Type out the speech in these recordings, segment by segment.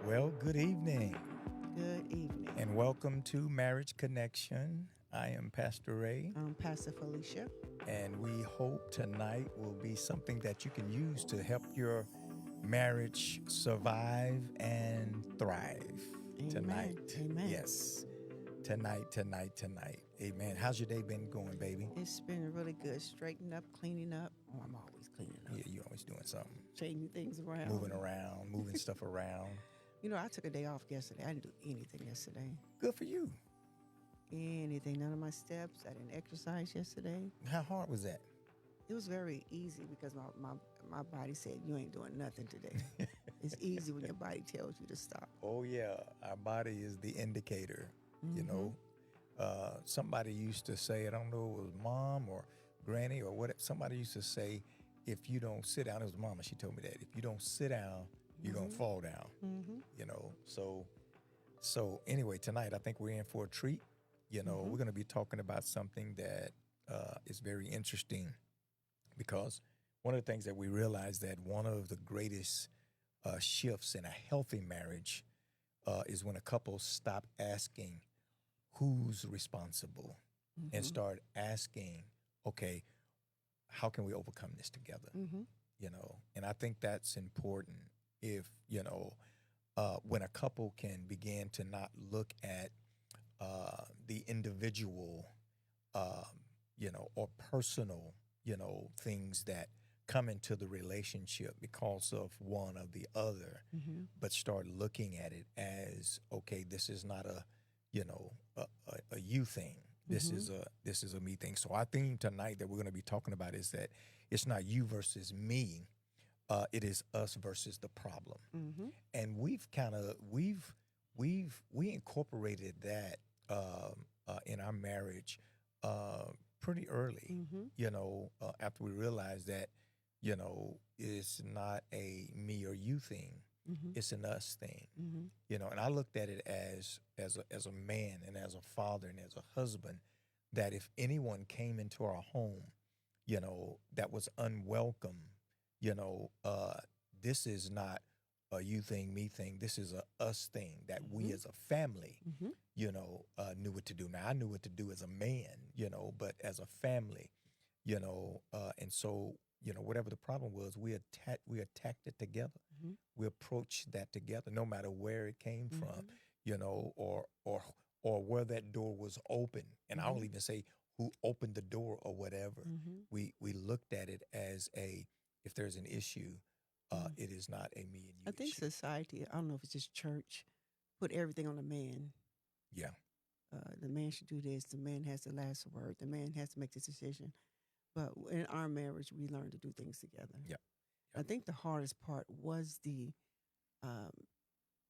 Well, good evening Good evening. and welcome to Marriage Connection. I am Pastor Ray, I'm Pastor Felicia. and we hope tonight will be something that you can use to help your marriage survive and thrive Amen. tonight. Amen. Yes, tonight. Amen. How's your day been going, baby? It's been really good. Straightening up, cleaning up. Oh, I'm always cleaning up, Yeah, you always doing something, changing things around. moving around, moving stuff around. You know, I took a day off yesterday. I didn't do anything yesterday. Good for you. Anything. None of my steps. I didn't exercise yesterday. How hard was that? It was very easy because my body said, you ain't doing nothing today. It's easy when your body tells you to stop. Oh yeah, our body is the indicator. You know, somebody used to say, I don't know, it was mom or granny or what. Somebody used to say, if you don't sit down, it was mama. She told me that if you don't sit down, you're gonna fall down. You know, so anyway, tonight I think we're in for a treat. You know, we're gonna be talking about something that is very interesting because one of the things that we realize that one of the greatest shifts in a healthy marriage is when a couple stop asking who's responsible and start asking, okay, how can we overcome this together? You know, and I think that's important if, you know, when a couple can begin to not look at the individual, you know, or personal, you know, things that come into the relationship because of one or the other, but start looking at it as, okay, this is not a, you know, a you thing. This is a me thing. So our theme tonight that we're going to be talking about is that it's not you versus me. It is us versus the problem. And we incorporated that in our marriage pretty early, you know, after we realized that, you know, it's not a me or you thing. It's an us thing, you know. And I looked at it as a man and as a father and as a husband, that if anyone came into our home, you know, that was unwelcome, you know, this is not a you thing, me thing. This is a us thing that we as a family, you know, knew what to do. Now I knew what to do as a man, you know, but as a family, you know, and so, you know, whatever the problem was, we attacked it together. We approached that together, no matter where it came from, you know, or where that door was open. And I'll even say who opened the door or whatever. We looked at it as if there's an issue, it is not a me and you I think issue. society, I don't know if it's just church, put everything on the man. Yeah, The man should do this. The man has the last word. The man has to make this decision. But in our marriage, we learned to do things together. yeah, I think the hardest part was the um,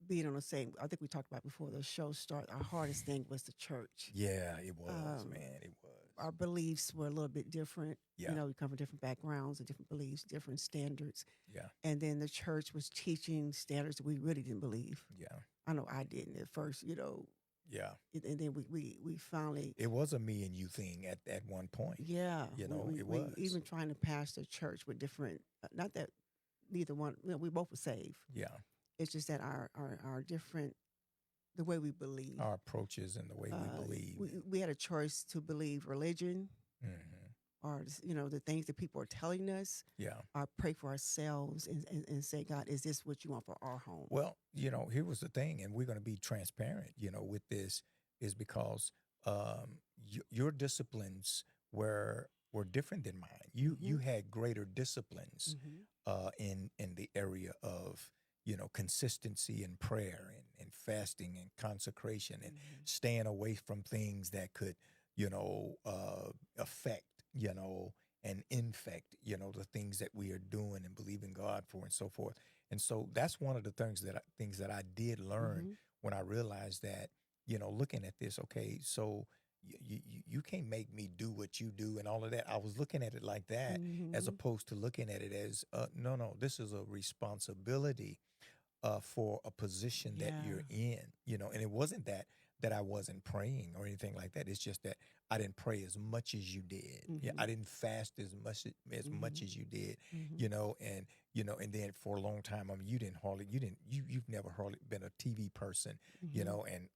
being on the same. I think we talked about before the show started. Our hardest thing was the church. yeah. It was, Um, man. It was. Our beliefs were a little bit different. Yeah. You know, we come from different backgrounds and different beliefs, different standards. Yeah, And then the church was teaching standards that we really didn't believe. yeah, I know I didn't at first, you know, yeah. and then we finally, It was a me and you thing at one point. yeah, You know, it we was. even trying to pastor church with different, not that neither one, you know, we both were saved. Yeah, It's just that our different, the way we believe. our approaches and the way we believe. We had a choice to believe religion hmm or, you know, the things that people are telling us, Yeah. or pray for ourselves and say, God, is this what you want for our home? Well, you know, here was the thing, and we're going to be transparent, you know, with this, is because your disciplines were different than mine. You had greater disciplines in the area of, you know, consistency in prayer and fasting and consecration and staying away from things that could, you know, affect, you know, and infect, you know, the things that we are doing and believing God for and so forth. And so that's one of the things that I did learn when I realized that, you know, looking at this, okay, so you can't make me do what you do and all of that. I was looking at it like that, as opposed to looking at it as, no, this is a responsibility for a position that Yeah. you're in, you know. And it wasn't that that I wasn't praying or anything like that. It's just that I didn't pray as much as you did. Yeah, I didn't fast as much as you did. And then for a long time, I mean, you've never hardly been a TV person, and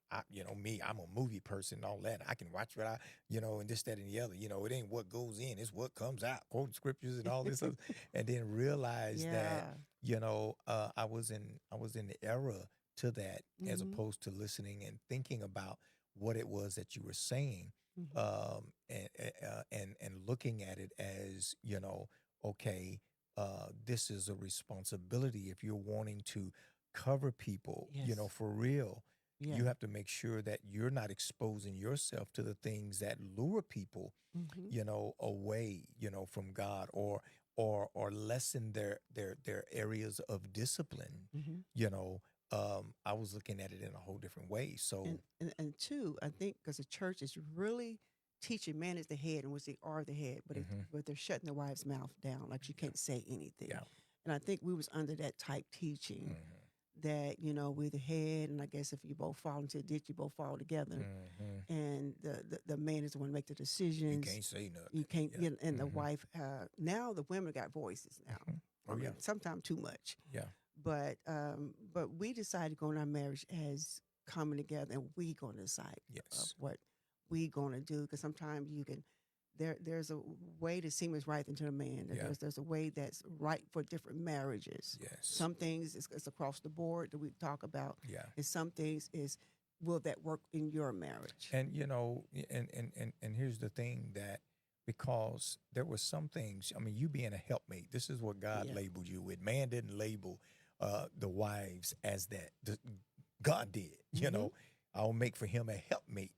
me, I'm a movie person and all that. I can watch what and this, that, and the other. It ain't what goes in, it's what comes out, quoting scriptures and all this other, and then realize that, I was in the era to that, as opposed to listening and thinking about what it was that you were saying, and looking at it as, okay, this is a responsibility. If you're wanting to cover people, Yes. For real, Yeah. you have to make sure that you're not exposing yourself to the things that lure people, away, from God, or lessen their areas of discipline. I was looking at it in a whole different way. So, And two, I think because the church is really teaching man is the head, in which they are the head, but they're shutting their wife's mouth down, like she can't say anything. Yeah. And I think we was under that type teaching that we're the head, and I guess if you both fall into a ditch, you both fall together. And the man is the one to make the decisions. You can't say nothing. You can't. And the wife. Now the women got voices now. Oh, yeah. Sometimes too much. Yeah. But we decided to go in our marriage as coming together, and we going to decide of what we going to do. Because sometimes you can, there's a way that seems right into a man. There's a way that's right for different marriages. Yes. Some things is across the board that we talk about. Yeah. And some things is, will that work in your marriage? And and here's the thing, that because there were some things, I mean, you being a helpmate, this is what God labeled you with. Man didn't label the wives as that. God did, I'll make for him a helpmate,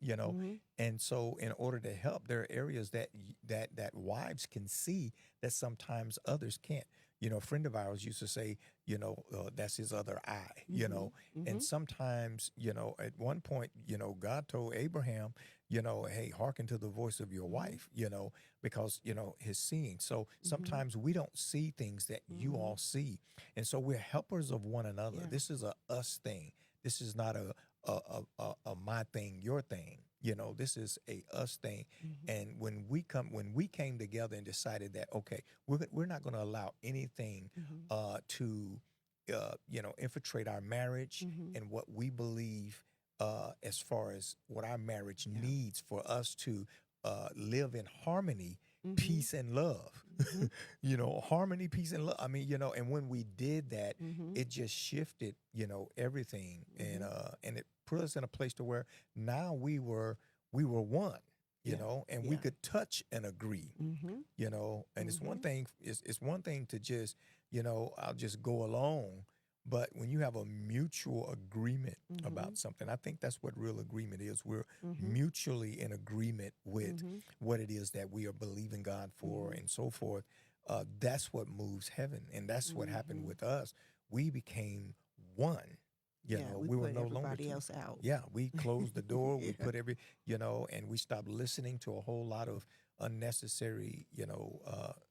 And so in order to help, there are areas that wives can see that sometimes others can't. A friend of ours used to say, that's his other eye, and sometimes, at one point, God told Abraham, hey, hearken to the voice of your wife, because, his seeing. So sometimes we don't see things that you all see. And so we're helpers of one another. Yeah. This is a us thing. This is not a my thing, your thing. This is a us thing. And when we came together and decided that, okay, we're not going to allow anything to infiltrate our marriage and what we believe as far as what our marriage needs for us to live in harmony, peace and love. Harmony, peace and love. I mean, and when we did that, it just shifted, everything, and it put us in a place to where now we were one, and we could touch and agree, and it's one thing, it's one thing to just, I'll just go along. But when you have a mutual agreement about something, I think that's what real agreement is. We're mutually in agreement with what it is that we are believing God for and so forth. That's what moves heaven. And that's what happened with us. We became one. We were put no everybody longer else out. Yeah, we closed the door. We put and we stopped listening to a whole lot of unnecessary,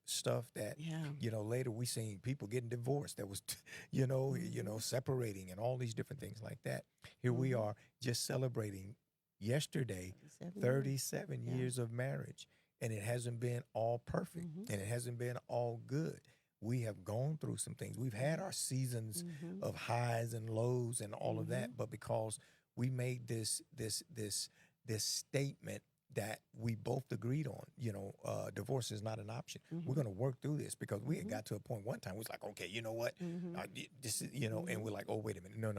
stuff that, later we seen people getting divorced. That was, separating and all these different things like that. Here we are just celebrating yesterday, 37 years of marriage, and it hasn't been all perfect and it hasn't been all good. We have gone through some things. We've had our seasons of highs and lows and all of that, but because we made this statement that we both agreed on, divorce is not an option. We're going to work through this, because we had got to a point one time, we was like, okay, you know what? This is, and we're like, oh, wait a minute. No.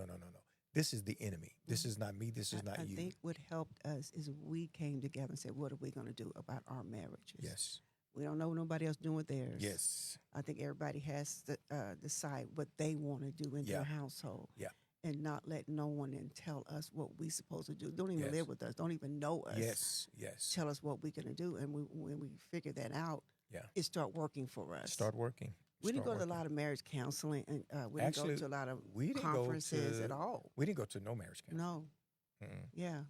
This is the enemy. This is not me. This is not you. I think what helped us is we came together and said, what are we going to do about our marriages? Yes. We don't know what nobody else doing with theirs. Yes. I think everybody has to decide what they want to do in their household. Yeah. And not let no one in tell us what we supposed to do. Don't even live with us. Don't even know us. Yes. Tell us what we're going to do. And when we figure that out, it start working for us. Start working. We didn't go to a lot of marriage counseling, and we didn't go to a lot of conferences at all. We didn't go to no marriage counseling. No. Yeah.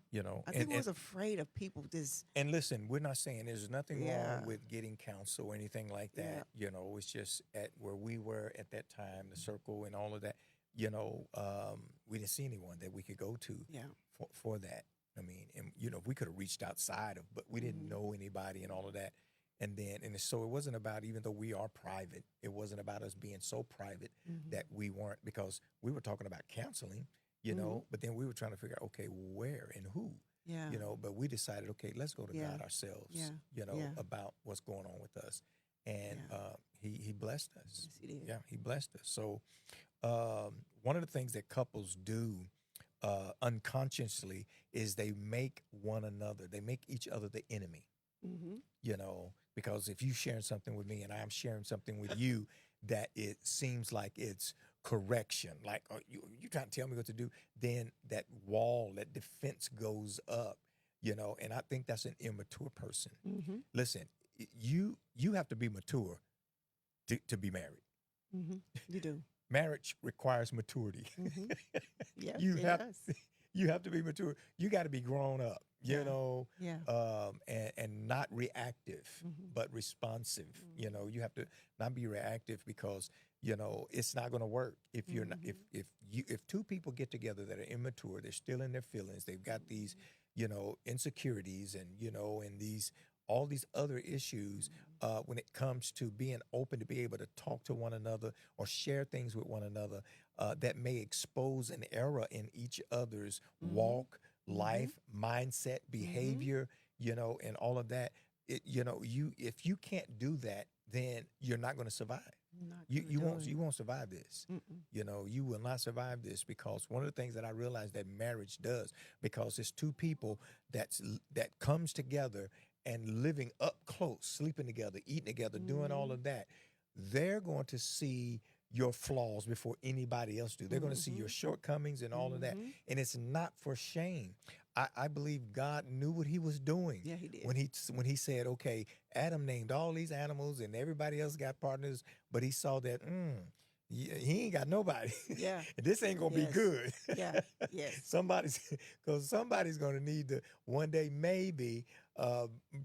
I think we was afraid of people just. And listen, we're not saying there's nothing wrong with getting counsel or anything like that. It's just at where we were at that time, the circle and all of that. We didn't see anyone that we could go to for that. I mean, and we could have reached outside of, but we didn't know anybody and all of that. And so it wasn't about, even though we are private, it wasn't about us being so private that we weren't, because we were talking about counseling, but then we were trying to figure out, okay, where and who, Yeah. but we decided, okay, let's go to God ourselves, Yeah. about what's going on with us. And he blessed us. Yes, he did. Yeah, he blessed us. So one of the things that couples do unconsciously is they make each other the enemy. Because if you sharing something with me and I'm sharing something with you, that it seems like it's correction, like you trying to tell me what to do, then that wall, that defense goes up, and I think that's an immature person. Listen, you have to be mature to be married. You do. Marriage requires maturity. Yes, you it have does. you have to be mature. You got to be grown up, Yeah. and not reactive, but responsive. You have to not be reactive, because it's not going to work if you're not, if two people get together that are immature, they're still in their feelings, they've got these insecurities, and and these all these other issues, when it comes to being open to be able to talk to one another or share things with one another, that may expose an error in each other's walk, life, mindset, behavior, and all of that. If you can't do that, then you're not going to survive. You won't survive this. You will not survive this, because one of the things that I realized that marriage does, because it's two people that comes together and living up close, sleeping together, eating together, doing all of that, they're going to see your flaws before anybody else do. They're going to see your shortcomings and all of that. And it's not for shame. I believe God knew what he was doing. Yeah, he did. When he said, okay, Adam named all these animals and everybody else got partners, but he saw that, he ain't got nobody. Yeah. This ain't going to be good. Yeah. Yes. Because somebody's going to need to one day maybe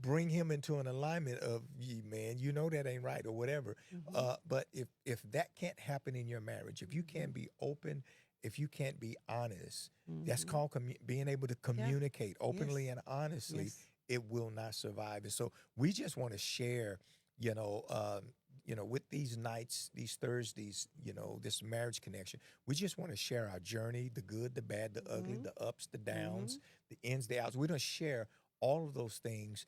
bring him into an alignment of, man, that ain't right, or whatever. But if that can't happen in your marriage, if you can't be open, if you can't be honest, that's called being able to communicate openly and honestly. It will not survive. And so we just want to share, with these nights, these Thursdays, this marriage connection, we just want to share our journey, the good, the bad, the ugly, the ups, the downs, the ins, the outs. We don't share all of those things,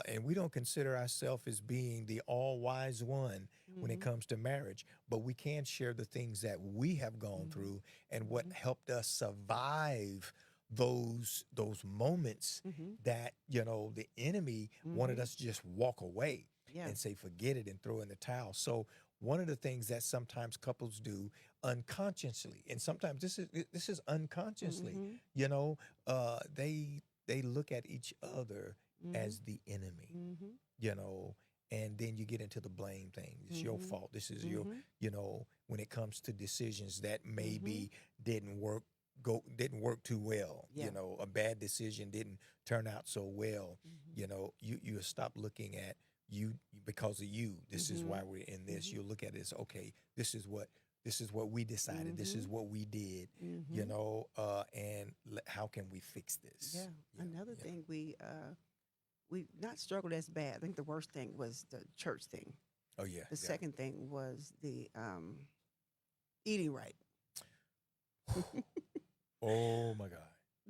and we don't consider ourselves as being the all-wise one when it comes to marriage, but we can share the things that we have gone through and what helped us survive those moments that the enemy wanted us to just walk away and say forget it and throw in the towel. So one of the things that sometimes couples do unconsciously, and sometimes this is unconsciously, they look at each other as the enemy, and then you get into the blame thing. It's your fault. This is your, when it comes to decisions that maybe didn't work too well. A bad decision didn't turn out so well. You stop looking at you because of you. This is why we're in this. You look at it as, okay, this is what we decided. This is what we did. And how can we fix this? Yeah. Another thing we not struggled as bad. I think the worst thing was the church thing. Oh yeah. The second thing was the eating right. Oh my God.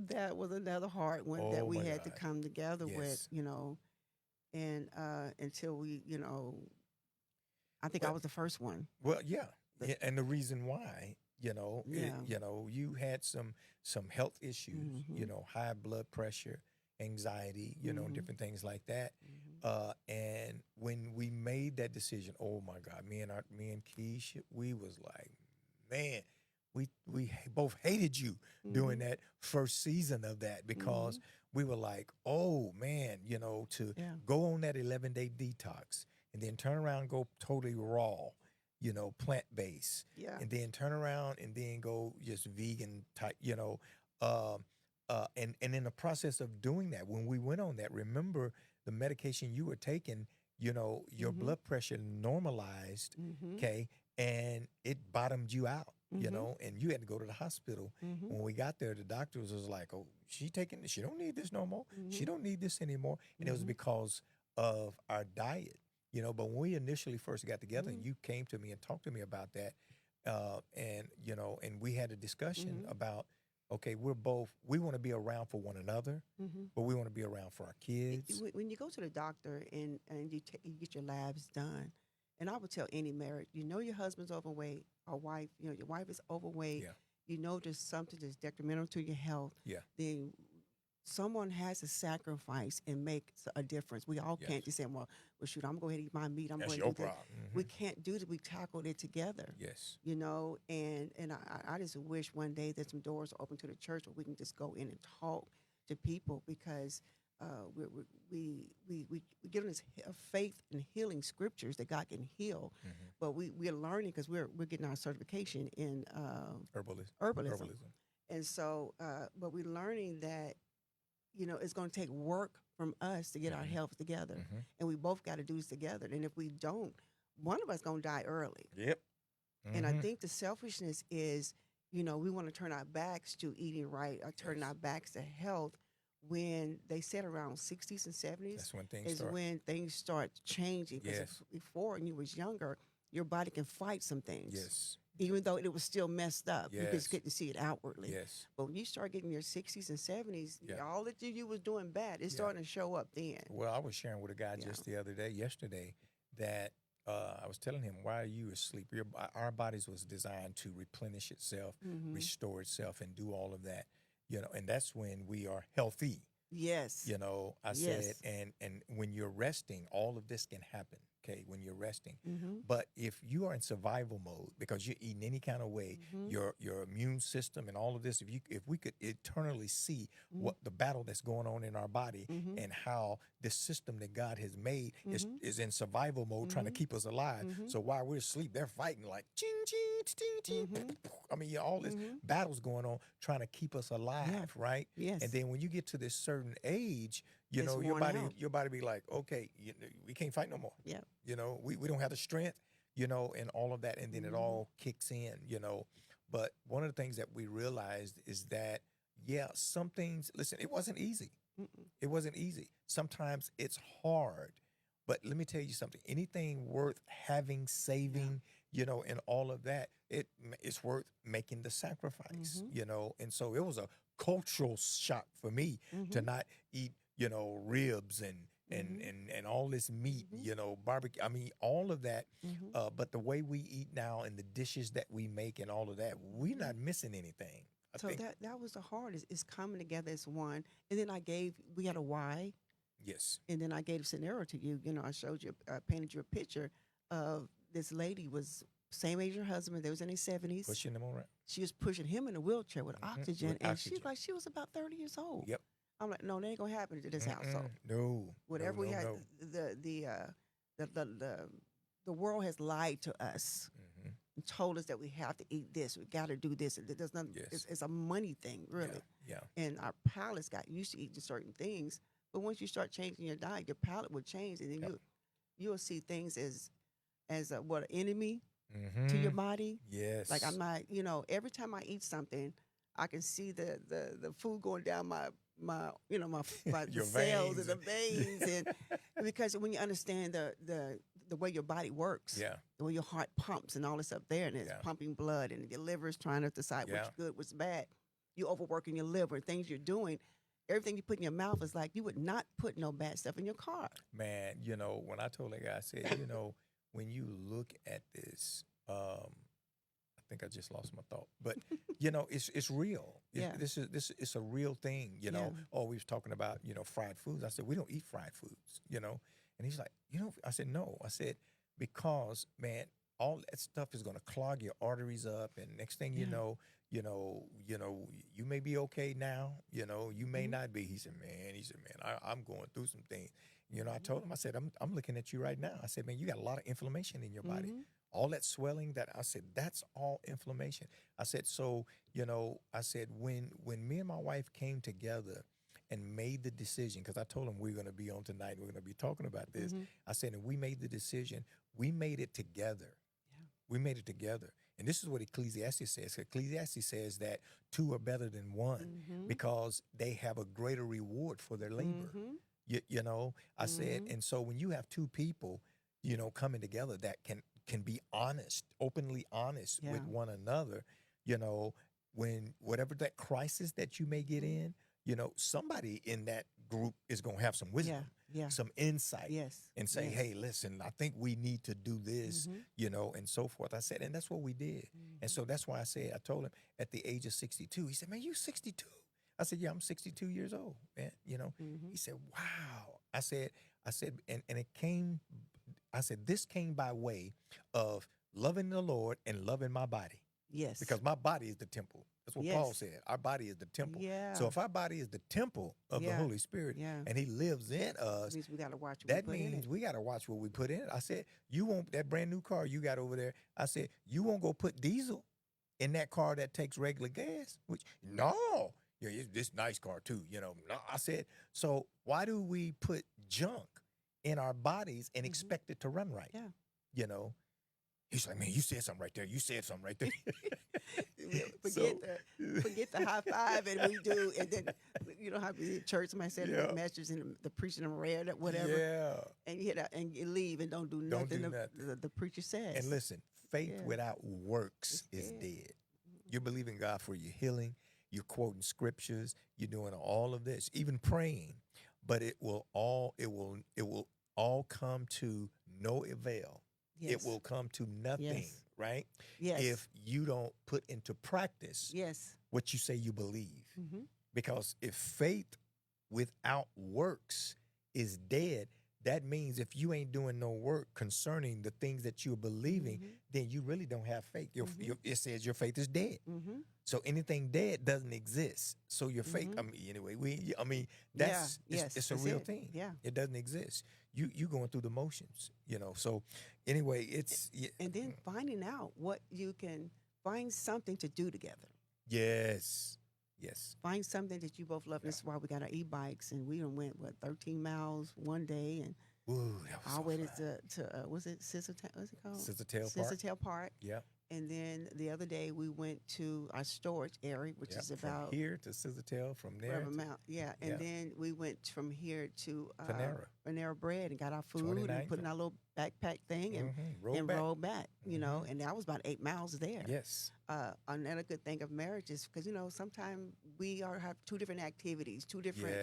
That was another hard one that we had to come together with, and until we, I think I was the first one. Well, yeah. And the reason why, you had some health issues, high blood pressure, anxiety, different things like that. And when we made that decision, oh my God, me and Keisha, we was like, man, we both hated you during that first season of that, because we were like, oh man, to go on that 11-day detox and then turn around and go totally raw, plant-based, and then turn around and then go just vegan type, and in the process of doing that, when we went on that, remember the medication you were taking, your blood pressure normalized, okay, and it bottomed you out. you know, and you had to go to the hospital. When we got there, the doctors was like, "Oh, she don't need this no more. She don't need this anymore." And it was because of our diet, you know. But when we initially first got together, and you came to me and talked to me about that, and you know, and we had a discussion about, okay, we want to be around for one another, but we want to be around for our kids. When you go to the doctor and you get your labs done, and I would tell any married, you know your husband's overweight, or wife, you know your wife is overweight, Yeah. you know there's something that's detrimental to your health, Yeah. then someone has to sacrifice and make a difference. We all can't just say, well, shoot, I'm going to eat my meat. I'm That's going your to do that. problem. We can't do that. We tackled it together. Yes. You know, and I just wish one day that some doors are open to the church where we can just go in and talk to people, because we get on this faith and healing scriptures that God can heal, but we're learning because we're getting our certification in herbalism. And so, but we're learning that, you know, it's going to take work from us to get our health together. And we both got to do this together. And if we don't, one of us going to die early. Yep. And I think the selfishness is, you know, we want to turn our backs to eating right, or turn our backs to health, when they said around 60s and 70s. That's when things start. When things start changing. Because before, when you was younger, your body can fight some things. Yes. Even though it was still messed up, you Yes. just get to see it outwardly. Yes. But when you start getting your 60s and 70s, Yeah. all that you was doing bad, it's starting to show up then. Well, I was sharing with a guy just the other day, yesterday, that I was telling him, why are you asleep? Our bodies was designed to replenish itself, restore itself, and do all of that, you know, and that's when we are healthy. Yes. You know, I said, and when you're resting, all of this can happen. Okay, when you're resting. But if you are in survival mode because you're eating any kind of way, your immune system and all of this, if we could eternally see what the battle that's going on in our body, and how this system that God has made is in survival mode, trying to keep us alive. So while we're asleep, they're fighting like ching ching ching ching. I mean, all this battles going on trying to keep us alive, right? Yes. And then when you get to this certain age, you It's know, worn out. your body be like, okay, we can't fight no more. Yeah. You know, we don't have the strength, you know, and all of that. And then it all kicks in, you know. But one of the things that we realized is that, some things, listen, it wasn't easy. It wasn't easy. Sometimes it's hard. But let me tell you something. Anything worth having, saving, you know, and all of that, it's worth making the sacrifice, you know. And so it was a cultural shock for me to not eat, you know, ribs and all this meat, you know, barbecue. I mean, all of that. But the way we eat now and the dishes that we make and all of that, we're not missing anything. So that was the hardest, is coming together as one. And then we had a why. Yes. And then I gave a scenario to you. You know, I showed you, painted you a picture of this lady was same age as her husband. They was in their 70s. Pushing them around. She was pushing him in a wheelchair with oxygen. With and oxygen. she was about 30 years old. Yep. I'm like, no, that ain't gonna happen to this household. No. Whatever we had, the world has lied to us and told us that we have to eat this, we got to do this. There's nothing. It's a money thing, really. Yeah. And our palates got used to eating certain things, but once you start changing your diet, your palate will change, and then you'll see things as an enemy to your body. Yes. Like, I'm not, you know, every time I eat something, I can see the food going down my you know, my Your cells veins. and the veins, and because when you understand the way your body works, the way your heart pumps and all this up there, and it's pumping blood, and your liver is trying to decide what's good, what's bad. You overworking your liver, things you're doing. Everything you put in your mouth is like you would not put no bad stuff in your car. Man, you know, when I told that guy, I said, you know, when you look at this, I think I just lost my thought, but you know, it's real. This is a real thing. You know, we was talking about, you know, fried foods. I said, we don't eat fried foods, you know, and he's like, you know, I said, no. I said, because man, all that stuff is going to clog your arteries up, and next thing you know, you may be okay now, you know, you may not be. He said, man, I'm going through some things. You know, I told him, I said, I'm looking at you right now. I said, man, you got a lot of inflammation in your body. All that swelling I said, that's all inflammation. I said, so, you know, I said, when me and my wife came together and made the decision, because I told him we're going to be on tonight, we're going to be talking about this. I said, and we made the decision, we made it together. We made it together. And this is what Ecclesiastes says. Ecclesiastes says that two are better than one because they have a greater reward for their labor. You know, I said, and so when you have two people, you know, coming together that can be honest, openly honest with one another, you know, when whatever that crisis that you may get in, you know, somebody in that group is going to have some wisdom, some insight, and say, hey, listen, I think we need to do this, you know, and so forth. I said, and that's what we did. And so that's why I told him at the age of 62, he said, man, you 62? I said, yeah, I'm 62 years old, man, you know. He said, wow. I said, and it came, I said, this came by way of loving the Lord and loving my body. Yes. Because my body is the temple. That's what Paul said. Our body is the temple. Yeah. So if our body is the temple of the Holy Spirit and he lives in us, that means we got to watch what that we put in means it. we got to watch what we put in it. I said, you won't, that brand new car you got over there, I said, you won't go put diesel in that car that takes regular gas? Which, no. Yeah, it's this nice car too, you know. No, I said, so why do we put junk in our bodies and expect it to run right? Yeah. You know? He's like, man, you said something right there. You said something right there. Forget the high five and we do, and then you know how we at church, somebody said the message and the preaching them read it, whatever. Yeah. And you hit out and you leave and don't do nothing the preacher says. And listen, faith without works is dead. You're believing God for your healing. You're quoting scriptures. You're doing all of this, even praying, but it will all come to no avail. It will come to nothing, right? Yes. If you don't put into practice what you say you believe. Because if faith without works is dead, that means if you ain't doing no work concerning the things that you're believing, then you really don't have faith. It says your faith is dead. So anything dead doesn't exist. So your faith, it's a real thing. Yeah. It doesn't exist. You going through the motions, you know. So anyway, it's and then finding out what you can find something to do together. Yes. Find something that you both love. This is why we got our e-bikes, and we went 13 miles one day, and that was all the way to was it Scissortail? What's it called? Scissortail Park. Yeah. And then the other day we went to our storage area, which is about from here to Scissortail, from there. And then we went from here to Panera Bread and got our food and put in our little backpack thing and rolled back. You know, and that was about 8 miles there. Yes. Another good thing of marriage is because, you know, sometimes we have two different activities, two different,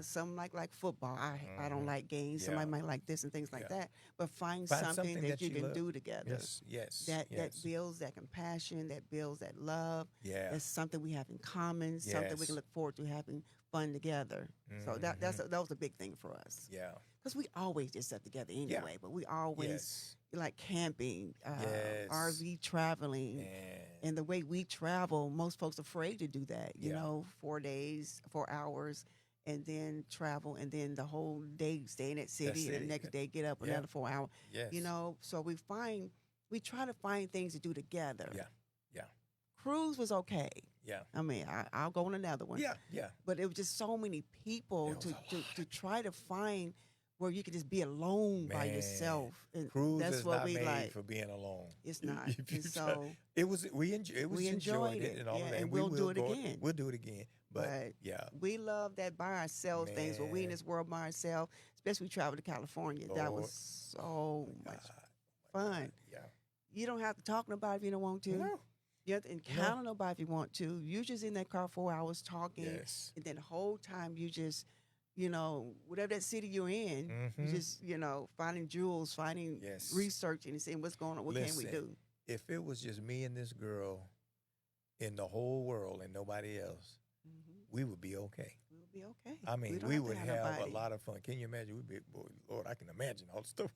some like football. I don't like games. Somebody might like this and things like that. But find something that you can do together. Yes. That builds that compassion, that builds that love. Yeah. That's something we have in common, something we can look forward to having fun together. So that was a big thing for us. Yeah. Because we always did stuff together anyway, but we always like camping, RV traveling. And the way we travel, most folks are afraid to do that, you know, 4 days, 4 hours, and then travel, and then the whole day stay in that city, and the next day get up another 4 hours. Yes. You know, so we try to find things to do together. Yeah. Cruise was okay. Yeah. I mean, I'll go on another one. Yeah. But it was just so many people to try to find where you could just be alone by yourself. And cruise that's is what not we made like. for being alone. It's not. And so we enjoyed it and all of that. And we'll do it again. We'll do it again. But we love that by ourselves things. When we in this world by ourselves, especially we travel to California. Lord. That was so much fun. Yeah. You don't have to talk to nobody if you don't want to. No. You have to encounter nobody if you want to. You just in that car 4 hours talking. Yes. And then the whole time you just, you know, whatever that city you're in, you just, you know, finding jewels, finding researching and seeing what's going on. What can we do? If it was just me and this girl in the whole world and nobody else, we would be okay. We would be okay. I mean, we would have a lot of fun. Can you imagine? We'd be, boy, Lord, I can imagine all the stuff.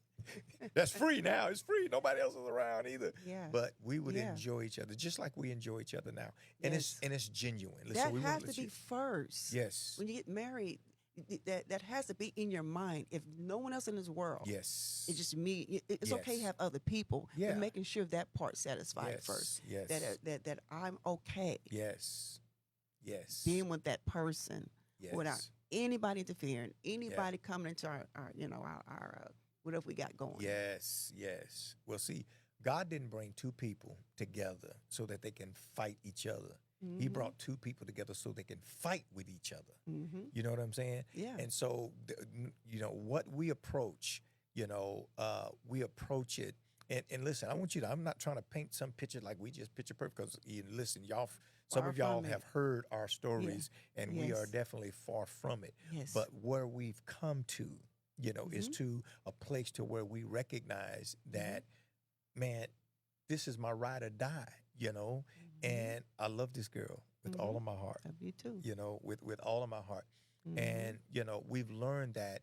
That's free now. It's free. Nobody else is around either. Yeah. But we would enjoy each other just like we enjoy each other now. And it's genuine. Listen, that has to be first. Yes. When you get married, that has to be in your mind. If no one else in this world, yes, it's just me. It's okay to have other people. Yeah. But making sure that part's satisfied first. Yes. That I'm okay. Yes. Being with that person without anybody interfering, anybody coming into our whatever we got going. Yes. Well, see, God didn't bring two people together so that they can fight each other. He brought two people together so they can fight with each other. You know what I'm saying? Yeah. And so, what we approach, we approach it. And listen, I want you to, I'm not trying to paint some picture like we just picture perfect, because listen, some of y'all have heard our stories, and we are definitely far from it. Yes. But where we've come to, is to a place to where we recognize that, man, this is my ride or die, and I love this girl with all of my heart. Love you too. With all of my heart. And, we've learned that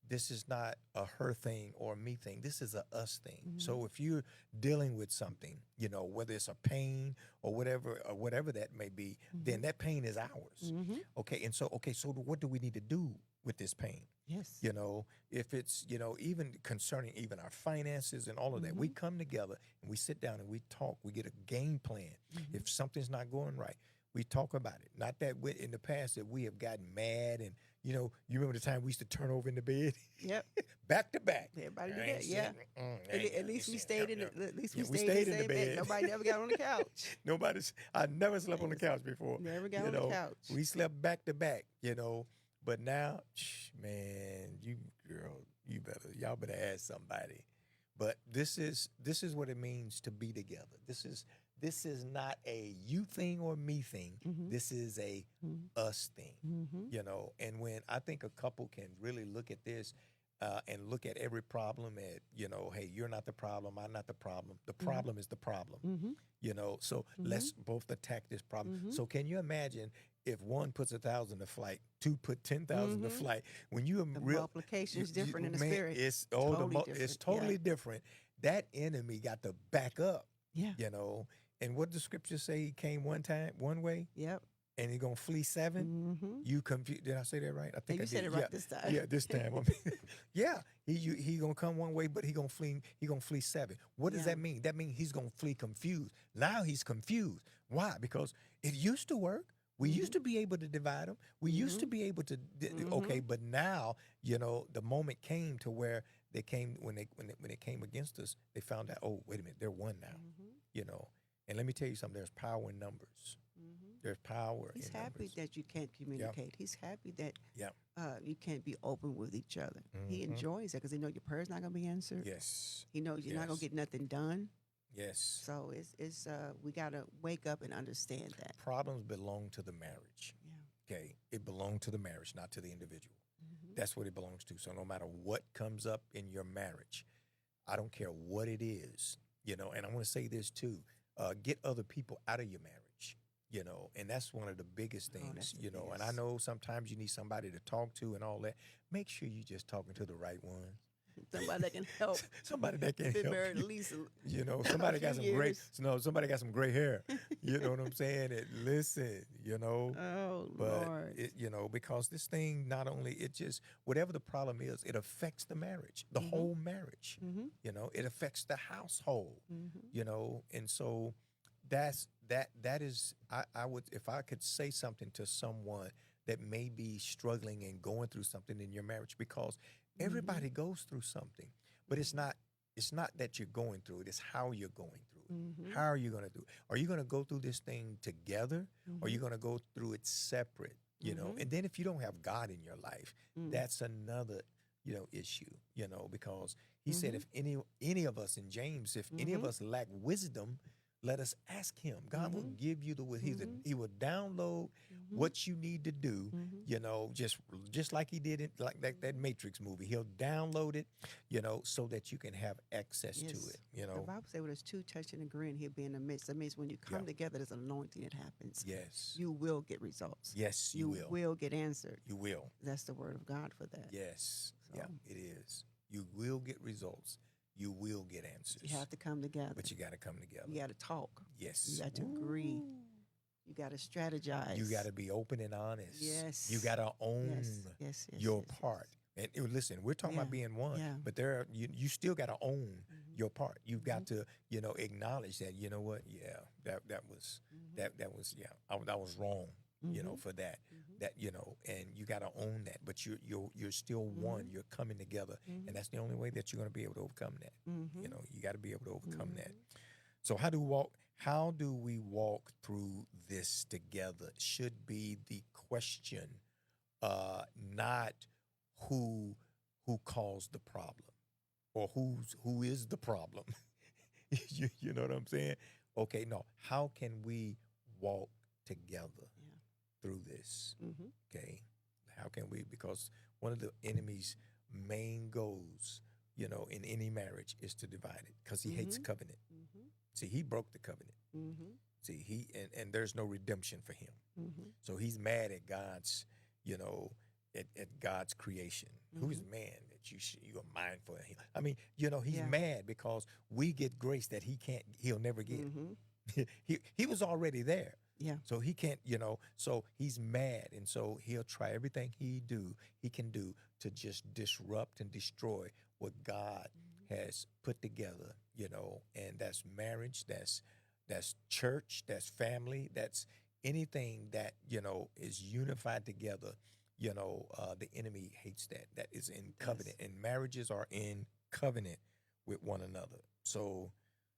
this is not a her thing or a me thing. This is a us thing. So if you're dealing with something, whether it's a pain or whatever that may be, then that pain is ours. Okay. And so what do we need to do with this pain? Yes. If it's, even concerning even our finances and all of that, we come together and we sit down and we talk. We get a game plan. If something's not going right, we talk about it. Not that in the past that we have gotten mad and, you remember the time we used to turn over in the bed? Yep. Back to back. Everybody did that, yeah. At least we stayed in the bed. Nobody ever got on the couch. I never slept on the couch before. Never got on the couch. We slept back to back, But now, man, y'all better ask somebody. But this is what it means to be together. This is not a you thing or me thing. This is a us thing, And when I think a couple can really look at this and look at every problem at, hey, you're not the problem, I'm not the problem. The problem is the problem, So let's both attack this problem. So can you imagine if one puts 1,000 to flight, two put 10,000 to flight? When you the multiplication is different in the spirit. It's totally different. That enemy got to back up. Yeah. And what the scriptures say, he came one way. Yep. And he's gonna flee 7. You confused? Did I say that right? I think you said it right this time. Yeah, this time. Yeah, he gonna come one way, but he gonna flee. He gonna flee 7. What does that mean? That means he's gonna flee confused. Now he's confused. Why? Because it used to work. We used to be able to divide them. We used to be able to. Okay, but now the moment came to where they came when they came against us. They found out. Oh, wait a minute, they're one now. And let me tell you something. There's power in numbers. There's power in numbers. He's happy that you can't communicate. Yep. He's happy that you can't be open with each other. He enjoys that because he knows your prayer's not going to be answered. Yes. He knows you're not going to get nothing done. Yes. So it's we got to wake up and understand that. Problems belong to the marriage. Yeah. Okay? It belongs to the marriage, not to the individual. That's what it belongs to. So no matter what comes up in your marriage, I don't care what it is, and I want to say this too. Get other people out of your marriage, and that's one of the biggest things, and I know sometimes you need somebody to talk to and all that. Make sure you're just talking to the right one. Somebody that can help. Somebody that can help. Been married at least somebody got some somebody got some gray hair. You know what I'm saying? Listen, Oh, but Lord. because this thing not only whatever the problem is, it affects the marriage, the whole marriage. It affects the household. And so that is I would, if I could say something to someone that may be struggling and going through something in your marriage, because everybody goes through something, but it's not that you're going through it. It's how you're going through it. How are you going to do it? Are you going to go through this thing together, or are you going to go through it separate? And then if you don't have God in your life, that's another issue. Because he said, if any of us in James, if any of us lack wisdom, let us ask him. God will give you the wisdom. He will download what you need to do, just like he did it, like that Matrix movie. He'll download it, so that you can have access to it. The Bible says, well, there's two touching and agreeing, he'll be in the midst. That means when you come together, there's an anointing that happens. Yes. You will get results. Yes, you will. You will get answered. You will. That's the word of God for that. Yes. So. Yeah, it is. You will get results. You will get answers. You have to come together. But you got to come together. You got to talk. Yes. You got to agree. You got to strategize. You got to be open and honest. Yes. You got to own your part. And listen, we're talking about being one, but you still got to own your part. You've got to, acknowledge that. You know what? Yeah, that was wrong. for that, Mm-hmm. and you got to own that. But you're still one. Mm-hmm. You're coming together, Mm-hmm. and that's the only way that you're going to be able to overcome that. Mm-hmm. You got to be able to overcome that. Mm-hmm. So how do we walk through this together? Should be the question, not who who caused the problem or who is the problem. You know what I'm saying? Okay, no. How can we walk together Yeah. through this? Mm-hmm. Okay, how can we? Because one of the enemy's main goals, in any marriage is to divide it because he hates Mm-hmm. covenant. Mm-hmm. See, he broke the covenant. Mm-hmm. See, and there's no redemption for him. Mm-hmm. So he's mad at God's, at God's creation. Who is Mm-hmm. man that you are mindful of him? I mean, he's Yeah. mad because we get grace that he'll never get. Mm-hmm. He was already there. Yeah. So he can't, so he's mad. And so he'll try everything he can do to just disrupt and destroy what God has put together, and that's marriage, that's church, that's family, that's anything that, is unified together. The enemy hates that. That is in covenant. Yes. And marriages are in covenant with one another. So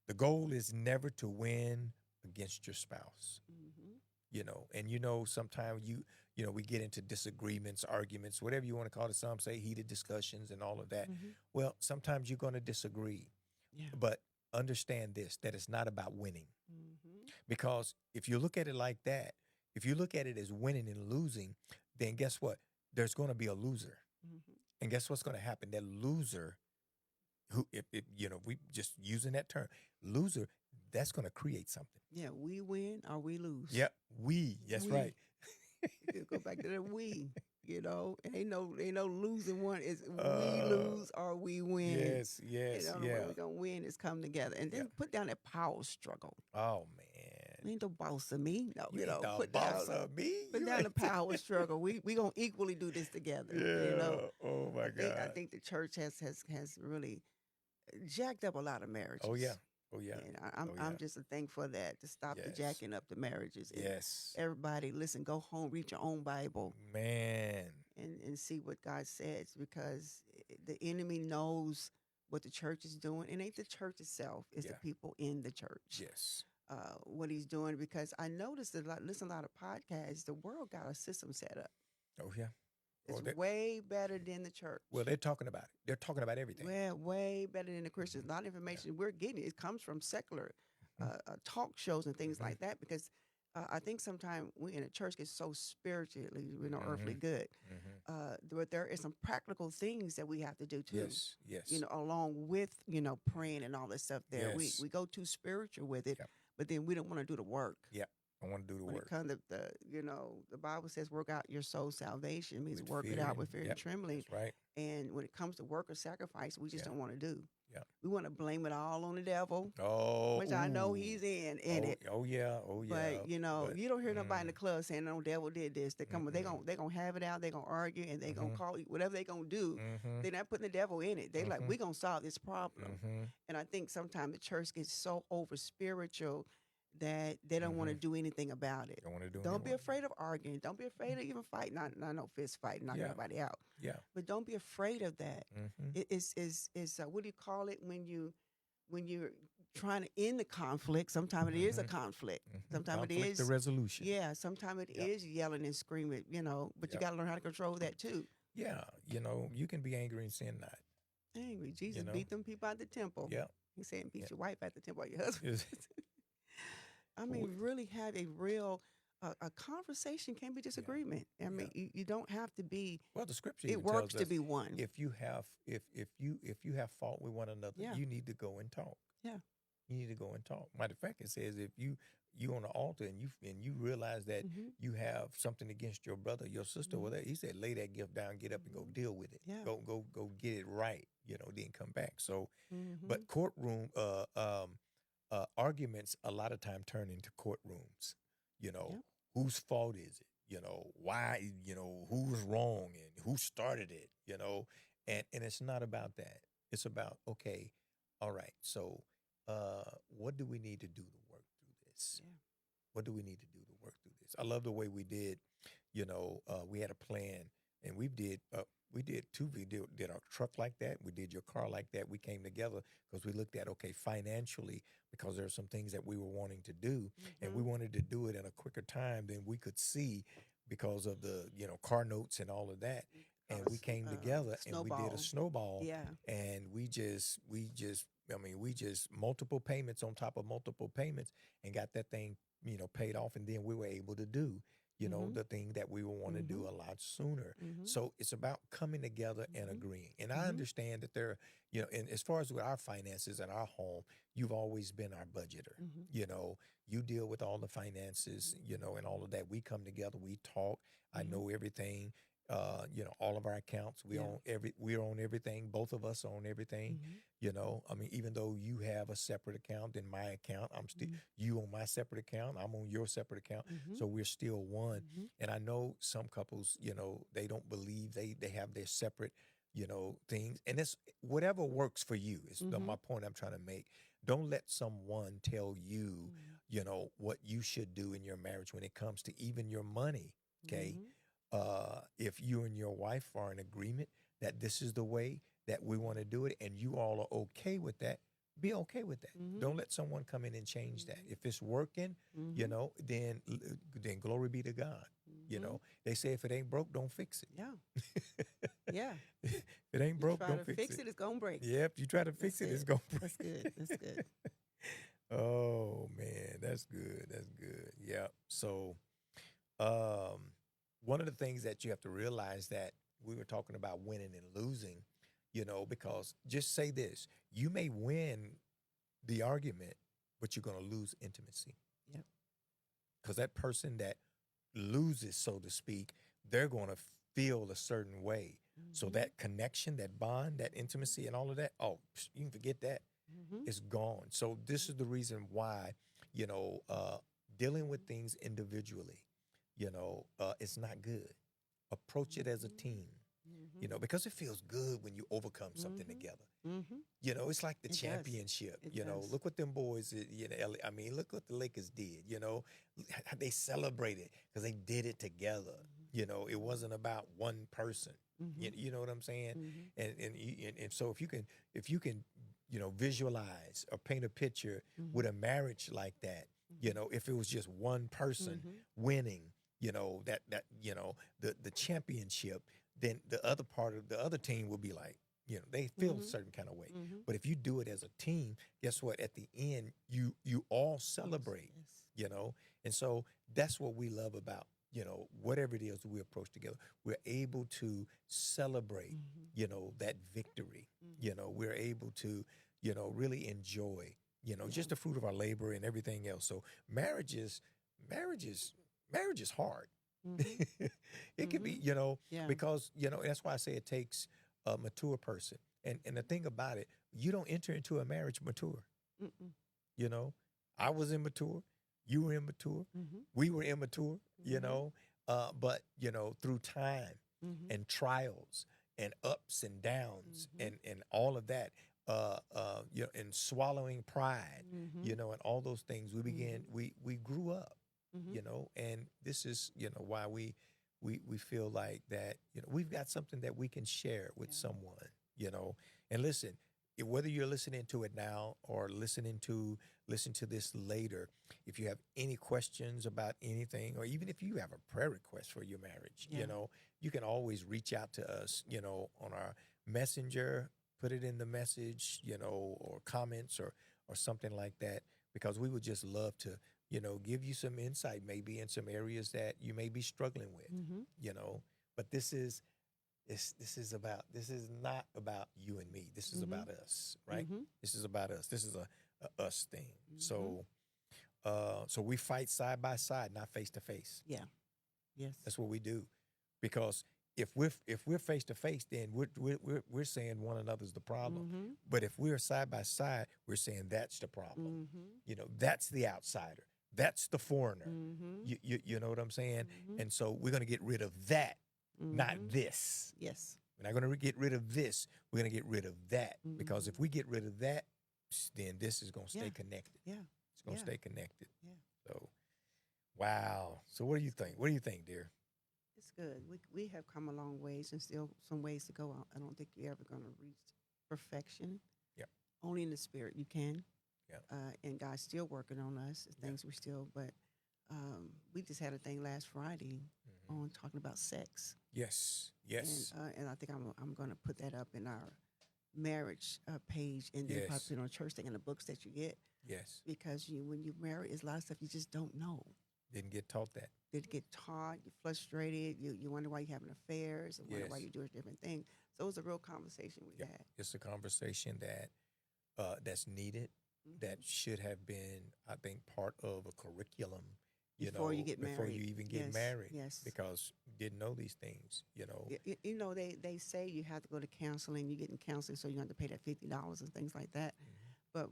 the goal is never to win against your spouse. Mm-hmm. And sometimes we get into disagreements, arguments, whatever you want to call it. Some say heated discussions and all of that. Mm-hmm. Well, sometimes you're going to disagree, Yeah. but understand this, that it's not about winning. Mm-hmm. Because if you look at it like that, if you look at it as winning and losing, then guess what? There's going to be a loser. Mm-hmm. And guess what's going to happen? That loser, who, if we just using that term, loser, that's going to create something. Yeah. We win or we lose. Yep. That's We. right. You go back to the we. And ain't no losing one. Is we Uh, lose or we win. yes, And yes, the only way yeah. we're gonna win is come together. And then Yeah. put down that power struggle. Oh, man. Ain't the boss of me. No, You ain't the put boss down of me. put You down the ain't- power struggle. We gonna equally do this together. Yeah. Oh, my I God. think the church has really jacked up a lot of marriages. Oh, yeah. Oh, yeah. And Oh, yeah. I'm just thankful for that, to stop the Yes. jacking up the marriages. And Yes. everybody, listen, go home, read your own Bible, Man. and see what God says, because the enemy knows what the church is doing. It ain't the church itself; it's the Yeah. people in the church. Yes. What he's doing, because I noticed that, listen to a lot of podcasts. The world got a system set up. Oh, yeah. It's Well, way better than the church. they're talking about it. They're talking about everything. Way better than the Christians. A lot of information we're getting, it comes from secular talk shows and things like that, because I think sometimes we in the church get so spiritually, earthly good. But there is some practical things that we have to do too. Yes. Yes. Along with, praying and all this stuff there. Yes. We go too spiritual with it, Yep. but then we don't want to do the work. Yeah. I want to do the When work. it comes to the Bible says, work out your soul salvation. It means With work it fear out and- with fear yep, and trembling. That's right. And when it comes to work or sacrifice, we just Yeah. don't want to do. Yeah. We want to blame it all on the devil, Oh. which I know ooh. he's in Oh, it. oh, yeah. Oh, yeah. But you don't hear nobody in the mm, club saying, "No, devil did this." They come, they gonna have it out. They gonna argue and they gonna call you whatever they gonna do. mhm, They're not putting the devil in it. They like, we gonna solve this problem. mhm. And I think sometimes the church gets so over spiritual that they don't want to do anything about it. Don't want to do Don't be anyone. afraid of arguing. Don't be afraid of even fighting. Not no fist fight, knock Yeah. everybody out. Yeah. But don't be afraid of that. Mhm. It is what do you call it when you're trying to end the conflict? Sometimes it is a conflict. Sometimes it Conflict is to resolution. yeah. Sometimes it is Yep. yelling and screaming. But you Yep. got to learn how to control that too. Yeah. You can be angry and sin not. Angry, Jesus know? beat them people at the temple. Yeah. He's saying beat Yeah. your wife at the temple, or your husband. Is- I mean, really have a real a conversation. Can be disagreement. I mean, you don't have to be. Well, the scripture It even works tells to us be one. if you have fault with one another, Yeah. you need to go and talk. Yeah. You need to go and talk. Matter of fact, it says if you on the altar and you realize that Mhm. you have something against your brother, your sister, Mhm. whatever, he said, lay that gift down, get up and go deal with it. Yeah. Go get it right. Then come back. So, Mhm. but courtroom arguments a lot of time turn into courtrooms. Yep. Whose fault is it? Why? Who's wrong and who started it? And it's not about that. It's about, okay, all right. So, what do we need to do to work through this? Yeah. What do we need to do to work through this? this. I love the way we did. We had a plan, and we did too. We did our truck like that. We did your car like that. We came together because we looked at, okay, financially, because there are some things that we were wanting to do, and we wanted to do it in a quicker time than we could see because of the, car notes and all of that. And we came together and we did a snowball. Yeah. And we just multiple payments on top of multiple payments and got that thing, paid off. And then we were able to do, the thing that we would want to do a lot sooner. So it's about coming together and agreeing. And I understand that and as far as with our finances and our home, you've always been our budgeter. You deal with all the finances, and all of that. We come together, we talk. I know everything. All of our accounts, we own everything. Both of us own everything. Even though you have a separate account than my account, I'm still you on my separate account, I'm on your separate account. So we're still one. And I know some couples, they don't believe they have their separate, things. And it's whatever works for you is my point I'm trying to make. Don't let someone tell you, what you should do in your marriage when it comes to even your money. Okay. If you and your wife are in agreement that this is the way that we want to do it and you all are okay with that, be okay with that. Don't let someone come in and change that. If it's working, then glory be to God. They say if it ain't broke, don't fix it. Yeah. Yeah. If it ain't broke, don't fix it. Fix it, it's going to break. Yep. You try to fix it, it's going to break. That's good. Oh, man. That's good. That's good. Yeah. So, one of the things that you have to realize that we were talking about winning and losing, because just say this, you may win the argument, but you're going to lose intimacy. Yep. Because that person that loses, so to speak, they're going to feel a certain way. So that connection, that bond, that intimacy and all of that, you can forget that. It's gone. So this is the reason why, dealing with things individually, it's not good. Approach it as a team, because it feels good when you overcome something together. It's like the championship. Look what them boys, look what the Lakers did. They celebrated because they did it together. It wasn't about one person. You know what I'm saying? And so if you can, visualize or paint a picture with a marriage like that, if it was just one person winning, the championship, then the other part of the other team will be like, they feel a certain kind of way. But if you do it as a team, guess what? At the end, you all celebrate, and so that's what we love about, whatever it is we approach together. We're able to celebrate, that victory. We're able to, really enjoy, just the fruit of our labor and everything else. So marriage is hard. It can be, because, that's why I say it takes a mature person. And the thing about it, you don't enter into a marriage mature. I was immature. You were immature. We were immature, but, through time and trials and ups and downs and all of that, and swallowing pride, and all those things, we grew up. And this is, why we feel like that, we've got something that we can share with someone, and listen, whether you're listening to it now or listen to this later, if you have any questions about anything, or even if you have a prayer request for your marriage, you can always reach out to us, on our messenger, put it in the message, or comments or something like that, because we would just love to, give you some insight maybe in some areas that you may be struggling with, but this is not about you and me. This is about us, right? This is about us. This is a us thing. So we fight side by side, not face to face. Yeah. Yes. That's what we do, because if we're face to face, then we're saying one another's the problem. But if we're side by side, we're saying that's the problem. That's the outsider. That's the foreigner. You know what I'm saying? And so we're going to get rid of that, not this. Yes. We're not going to get rid of this. We're going to get rid of that. Because if we get rid of that, then this is going to stay connected. Yeah. It's going to stay connected. Yeah. So, Wow. So what do you think? What do you think, dear? It's good. We have come a long ways and still some ways to go. I don't think you're ever going to reach perfection. Yeah. Only in the spirit you can. Yeah. And God's still working on us. Yeah. Things we still, but we just had a thing last Friday on talking about sex. Yes. Yes. And I think I'm going to put that up in our marriage page, and then Yes. probably put it on church thing in the books that you get. Yes. Because when you marry, it's a lot of stuff you just don't know. Didn't get taught that. Didn't get taught. You're frustrated. You wonder why you're having affairs, and wonder why Yes. you're doing different things. So it was a real conversation we had. It's a conversation that that's needed. That should have been, I think, part of a curriculum. Before you get married. Before you even get married. Yes. Because you didn't know these things. They say you have to go to counseling. You get in counseling, so you have to pay that $50 and things like that. But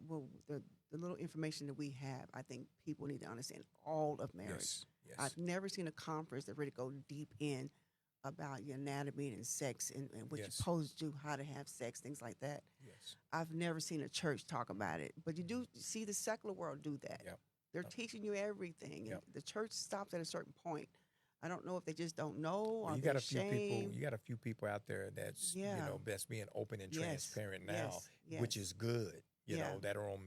the little information that we have, I think people need to understand all of marriage. Yes. Yes. I've never seen a conference that really go deep in about your anatomy and sex and what you're supposed to do, how to have sex, things like that. Yes. I've never seen a church talk about it. But you do see the secular world do that. Yep. They're teaching you everything. Yep. And the church stops at a certain point. I don't know if they just don't know or you they're got a few people. ashamed. You got a few people out there that's that's being open and transparent now, which is good. You know, that are on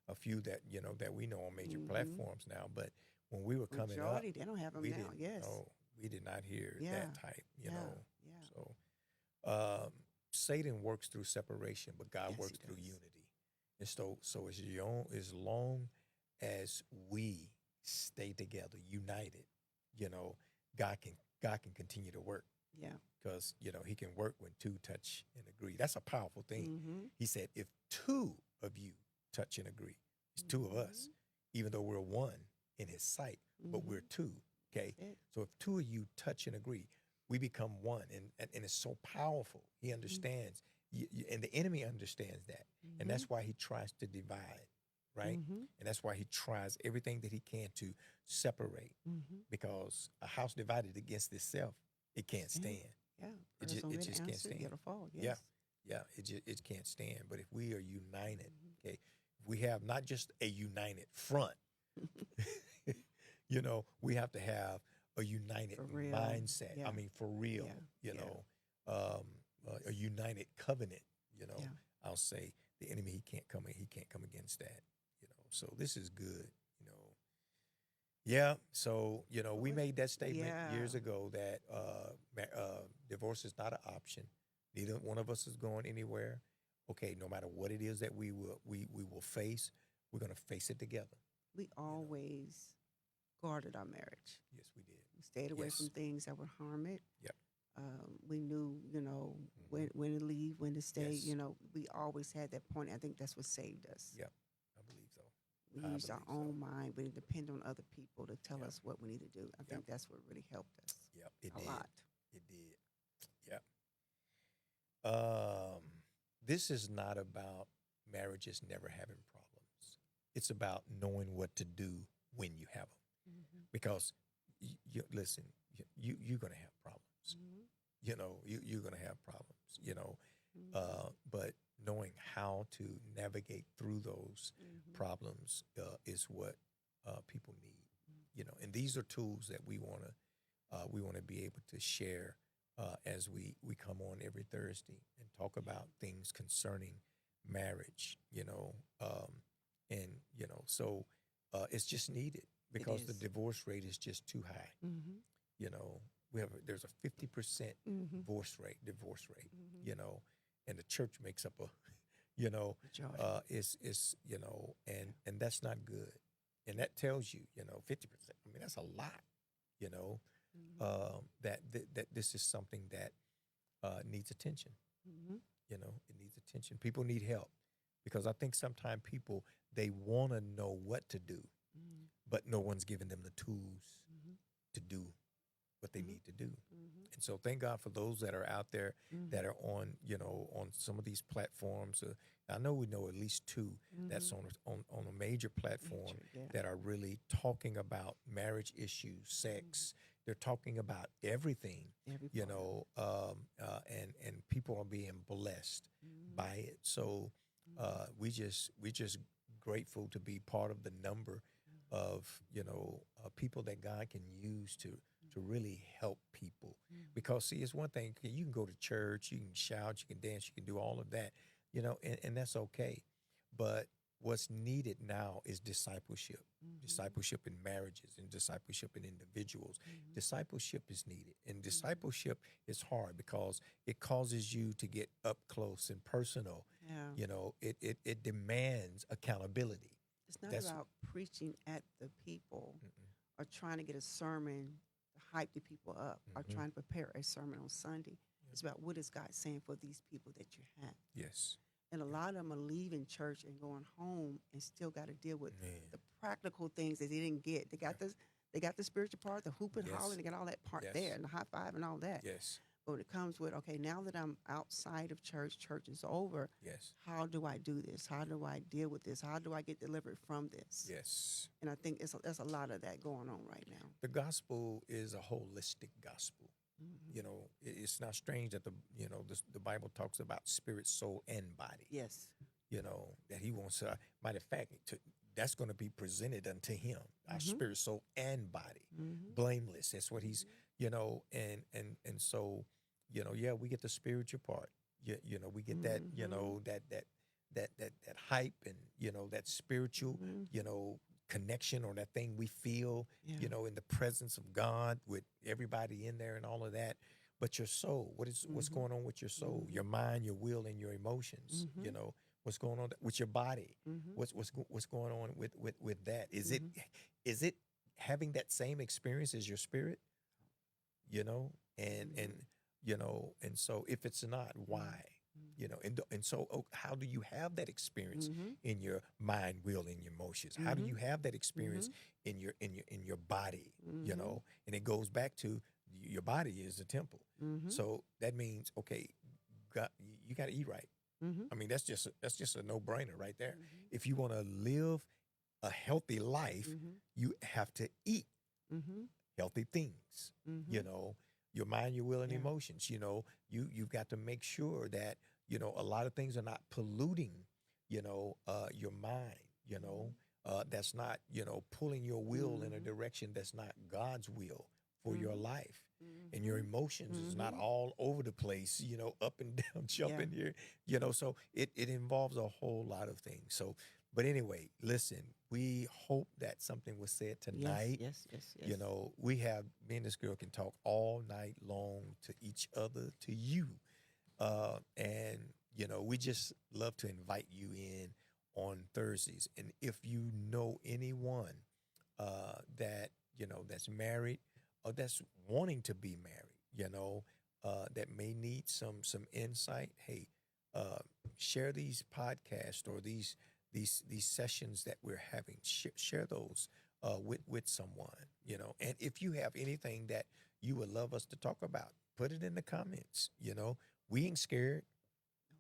a few that that we know on major platforms now. But when we were coming up, they don't have them now. Yes. No, we did not hear that type. You know. Yeah. So Satan works through separation, but God Yes, works he through does. unity. And so as long as we stay together, united, God can continue to work. Yeah. Because He can work when two touch and agree. That's a powerful thing. Mm-hmm. He said, if two of you touch and agree, it's two of us, even though we're one in His sight, but we're two. Okay, so if two of you touch and agree, we become one, and it's so powerful. He understands, and the enemy understands that, and that's why he tries to divide, right? And that's why he tries everything that he can to separate, because a house divided against itself, it can't stand. Yeah, It just can't stand. It'll fall. Yes. Yeah, it can't stand. But if we are united, okay, if we have not just a united front, we have to have a united mindset. Yeah. I mean, for real, a united covenant. I'll say the enemy he can't come against that. So this is good. Yeah. So we made that statement years ago that divorce is not an option. Neither one of us is going anywhere. Okay, no matter what it is that we will face, we're going to face it together. We always guarded our marriage. Yes, we did. We stayed away from things that would harm it. Yep. We knew, when to leave, when to stay. Yes. We always had that point. I think that's what saved us. Yep, I believe so. We used our own mind. We didn't depend on other people to tell us what we need to do. I think that's what really helped us. Yep, it a did. lot. It did. Yep. This is not about marriages never having problems. It's about knowing what to do when you have them. Because listen, you're going to have problems. You're going to have problems. But knowing how to navigate through those problems is what people need. And these are tools that we want to be able to share as we come on every Thursday and talk about things concerning marriage. So it's just needed because the divorce rate is just too high. There's a 50% divorce rate, and the church makes up it's and that's not good. And that tells you, 50%. I mean, that's a lot, that this is something that needs attention. It needs attention. People need help because I think sometimes people, they want to know what to do, but no one's giving them the tools to do what they need to do. And so thank God for those that are out there that are on, on some of these platforms. I know we know at least two that's on a major platform that are really talking about marriage issues, sex. They're talking about everything, and people are being blessed by it. So we just grateful to be part of the number of people that God can use to really help people. Because see, it's one thing, you can go to church, you can shout, you can dance, you can do all of that, and that's okay. But what's needed now is discipleship. Discipleship in marriages and discipleship in individuals. Discipleship is needed. And discipleship is hard because it causes you to get up close and personal. Yeah. It demands accountability. It's not about preaching at the people or trying to get a sermon to hype the people up or trying to prepare a sermon on Sunday. It's about what is God saying for these people that you have. Yes. And a lot of them are leaving church and going home and still got to deal with the practical things that they didn't get. They got the spiritual part, the hoop and hollering, they got all that part there and the high five and all that. Yes. But when it comes with, okay, now that I'm outside of church, church is over. Yes. How do I do this? How do I deal with this? How do I get delivered from this? Yes. And I think there's a lot of that going on right now. The gospel is a holistic gospel. It's not strange that the Bible talks about spirit, soul, and body. Yes. That he wants to, matter of fact, that's going to be presented unto him, our spirit, soul, and body, blameless. That's what he's, and so, we get the spiritual part. We get that, that hype and, that spiritual, connection or that thing we feel, in the presence of God with everybody in there and all of that. But your soul, what's going on with your soul, your mind, your will, and your emotions? What's going on with your body? What's going on with that? Is it having that same experience as your spirit? And so if it's not, why? And so how do you have that experience in your mind, will, and your emotions? How do you have that experience in your body? And it goes back to your body is the temple. So that means, okay, God, you got to eat right. I mean, that's just a no-brainer right there. If you want to live a healthy life, you have to eat healthy things. Your mind, your will, and emotions. You've got to make sure that a lot of things are not polluting your mind. That's not pulling your will in a direction that's not God's will for your life. And your emotions is not all over the place, up and down, jumping here, so it involves a whole lot of things. So, but anyway, listen, we hope that something was said tonight. Yes. Me and this girl can talk all night long to each other, to you. And, we just love to invite you in on Thursdays. And if you know anyone that, that's married, or that's wanting to be married, that may need some insight, hey, share these podcasts or these sessions that we're having. Share those with someone, And if you have anything that you would love us to talk about, put it in the comments. We ain't scared.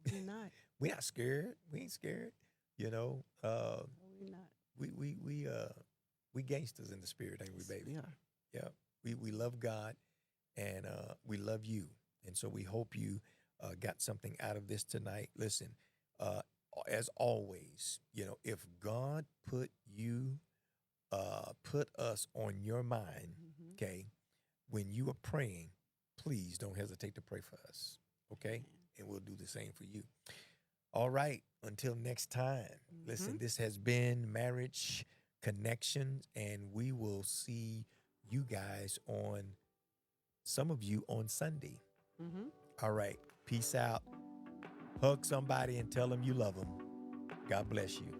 We're not. We're not scared. We ain't scared. We're not. We gangsters in the spirit, ain't we, baby? We are. Yeah. We love God, and we love you. And so we hope you got something out of this tonight. Listen, as always, if God put us on your mind, okay, when you are praying, please don't hesitate to pray for us, okay? And we'll do the same for you. All right, until next time. Listen, this has been Marriage Connections, and we will see you guys some of you on Sunday. All right. Peace out. Hug somebody and tell them you love them. God bless you.